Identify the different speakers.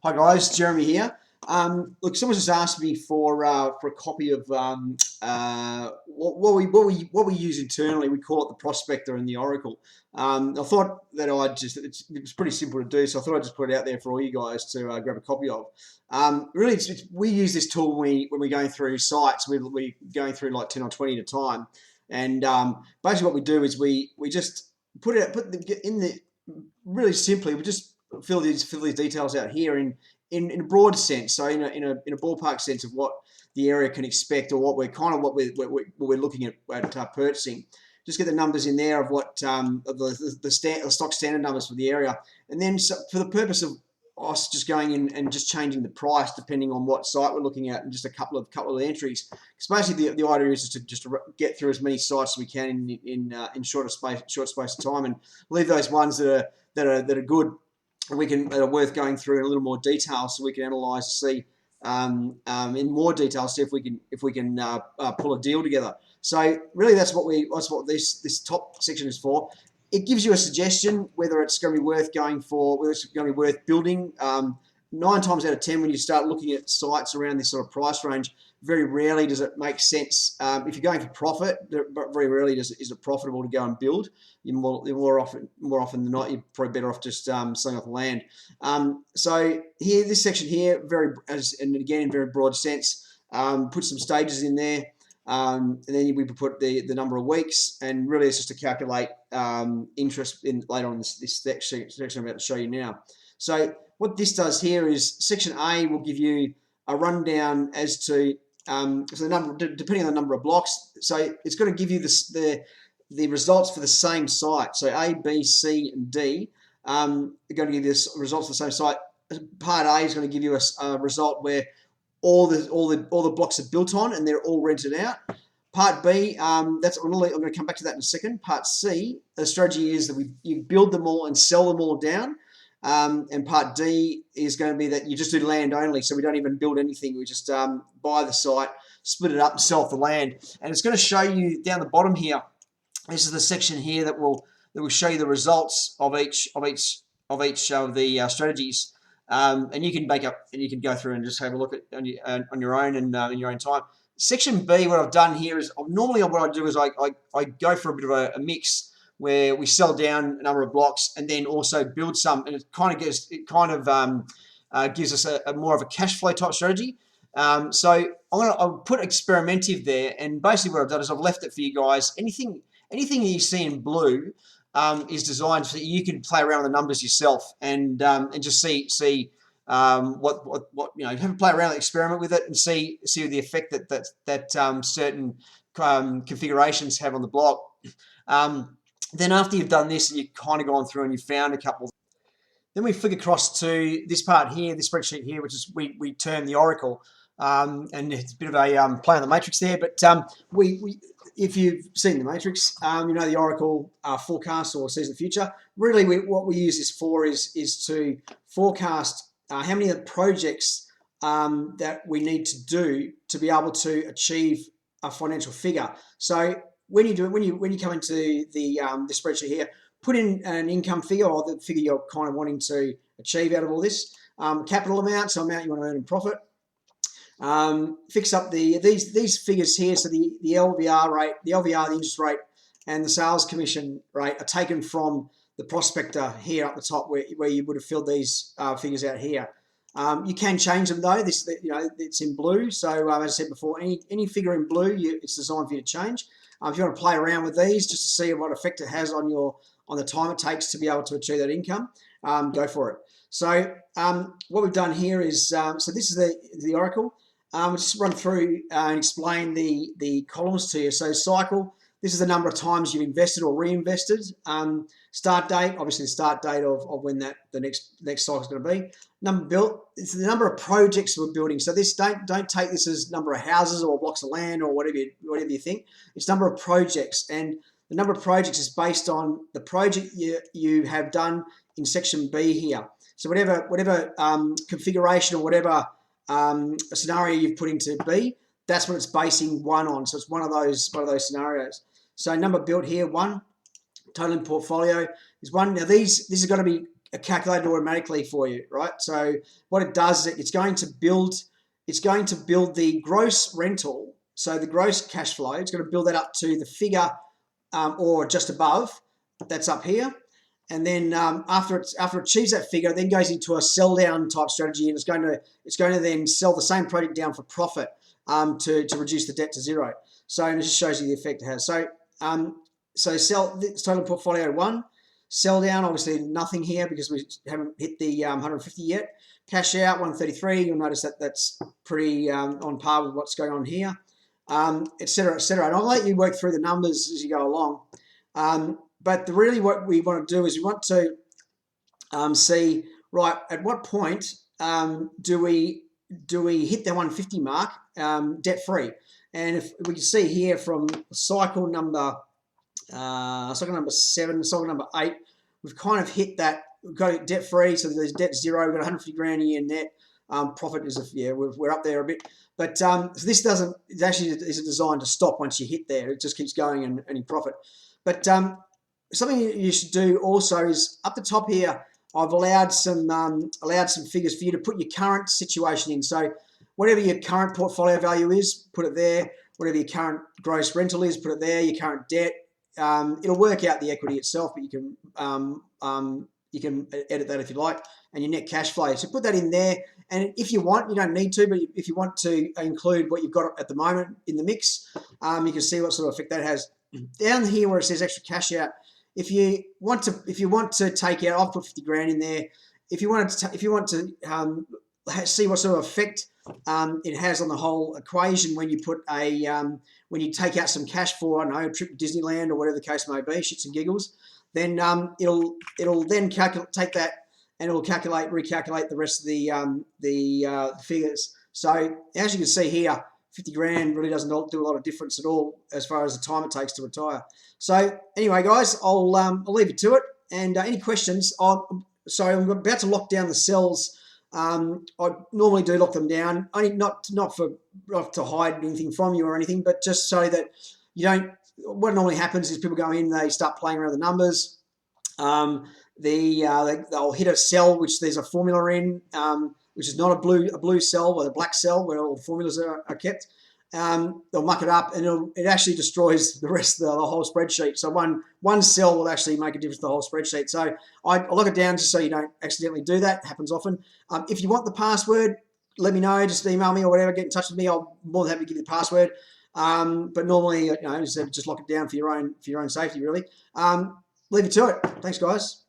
Speaker 1: Hi guys, Jeremy here. Look, someone just asked me for a copy of what we use internally. We call it the Prospector and the Oracle. I thought that it was pretty simple to do, so I thought I'd just put it out there for all you guys to grab a copy of. Really, we use this tool when we're going through sites. We're going through like 10 or 20 at a time, and basically what we do is we just really simply we just fill these details out here in a broad sense, so in a ballpark sense of what the area can expect, or what we're looking at purchasing. Just get the numbers in there of what the stock standard numbers for the area, and then for the purpose of us just going in and just changing the price depending on what site we're looking at, and just a couple of entries. Because basically the idea is to get through as many sites as we can in short space of time, and leave those ones that are good, and that are worth going through in a little more detail, so we can analyse to see in more detail, see if we can pull a deal together. So really, that's what this top section is for. It gives you a suggestion whether it's going to be worth going for, whether it's going to be worth building. 9 times out of 10, when you start looking at sites around this sort of price range, very rarely does it make sense. If you're going for profit, very rarely is it profitable to go and build. You're more often than not, you're probably better off just selling off the land. So here, this section here, and again in very broad sense, put some stages in there. And then we put the number of weeks, and really it's just to calculate interest in later on this section I'm about to show you now. So what this does here is section A will give you a rundown as to so the number, depending on the number of blocks. So it's going to give you the results for the same site. So A, B, C, and D are going to give you results for the same site. Part A is going to give you a result where all the blocks are built on and they're all rented out. Part B, I'm going to come back to that in a second. Part C, the strategy is that you build them all and sell them all down. And part D is going to be that you just do land only, so we don't even build anything. We just buy the site, split it up, and sell off the land. And it's going to show you down the bottom here. This is the section here that will show you the results of each of the strategies. And you can go through and just have a look at on your own and in your own time. Section B, what I've done here is normally what I do is I go for a bit of a mix where we sell down a number of blocks and then also build some, and it kind of gives us a more of a cash flow type strategy. So I'll put experimentative there, and basically what I've done is I've left it for you guys. Anything you see in blue is designed so that you can play around with the numbers yourself and just see what have a play around, experiment with it, and see the effect that certain configurations have on the block. Then after you've done this and you've kind of gone through and you've found a couple, then we flick across to this part here, this spreadsheet here, which is we term the Oracle, and it's a bit of a play on the matrix there. But if you've seen the matrix, you know the Oracle forecast or sees the future. Really, what we use this for is to forecast how many of the projects that we need to do to be able to achieve a financial figure. So when you come into the spreadsheet here, put in an income figure, or the figure you're kind of wanting to achieve out of all this. Capital amount, so amount you want to earn in profit. Fix up these figures here. So the LVR rate, the interest rate, and the sales commission rate are taken from the Prospector here up the top, where you would have filled these figures out here. You can change them though. It's in blue. So as I said before, any figure in blue, it's designed for you to change. If you want to play around with these just to see what effect it has on the time it takes to be able to achieve that income, go for it. So what we've done here is, so this is the Oracle. We'll just run through and explain the columns to you. So cycle, this is the number of times you've invested or reinvested. Start date, obviously the start date of when the next cycle is going to be. Number built, it's the number of projects we're building. So this don't take this as number of houses or blocks of land or whatever you think. It's number of projects, and the number of projects is based on the project you have done in section B here. So whatever configuration or whatever scenario you've put into B, that's what it's basing 1 on. So it's one of those scenarios. So number built here, 1. Total in portfolio is 1. Now this is going to be calculated automatically for you, right? So what it does is it's going to build the gross rental, so the gross cash flow. It's going to build that up to the figure or just above. That's up here. And then after it achieves that figure, it then goes into a sell down type strategy, and it's going to then sell the same project down for profit to reduce the debt to zero. So and it just shows you the effect it has. So sell total portfolio 1, sell down obviously nothing here because we haven't hit the 150 yet. Cash out 133. You'll notice that that's pretty on par with what's going on here, etc., etc. And I'll let you work through the numbers as you go along. But really what we want to do is we want to see, right, at what point do we hit the 150 mark debt-free? And if we can see here from cycle number 7, cycle number 8, we've kind of hit that. We've got it debt-free, so there's debt zero. We've got 150 grand a year net. Profit is, we're up there a bit. But so this doesn't, it actually is designed to stop once you hit there. It just keeps going and in profit. But something you should do also is up the top here, I've allowed some figures for you to put your current situation in. So whatever your current portfolio value is, put it there. Whatever your current gross rental is, put it there. Your current debt. It'll work out the equity itself, but you can edit that if you like, and your net cash flow. So put that in there. And if you want, you don't need to, but if you want to include what you've got at the moment in the mix, you can see what sort of effect that has. Down here where it says extra cash out, if you want to take out, I've put 50 grand in there. If you want to see what sort of effect it has on the whole equation when you put when you take out some cash for, I don't know, a trip to Disneyland or whatever the case may be, shits and giggles, then it'll then take that and it'll recalculate the rest of the figures. So as you can see here, 50 grand really doesn't do a lot of difference at all as far as the time it takes to retire. So anyway, guys, I'll leave you to it. And any questions? So I'm about to lock down the cells. I normally do lock them down, only not to hide anything from you or anything, but just so that you don't. What normally happens is people go in, they start playing around the numbers. They'll hit a cell which there's a formula in, which is not a blue cell or a black cell where all the formulas are kept. They'll muck it up, and it actually destroys the rest of the whole spreadsheet. So one cell will actually make a difference to the whole spreadsheet. So I lock it down just so you don't accidentally do that. It happens often. If you want the password, let me know. Just email me or whatever. Get in touch with me. I'll be more than happy to give you the password. But normally, just lock it down for your own safety, really. Leave it to it. Thanks, guys.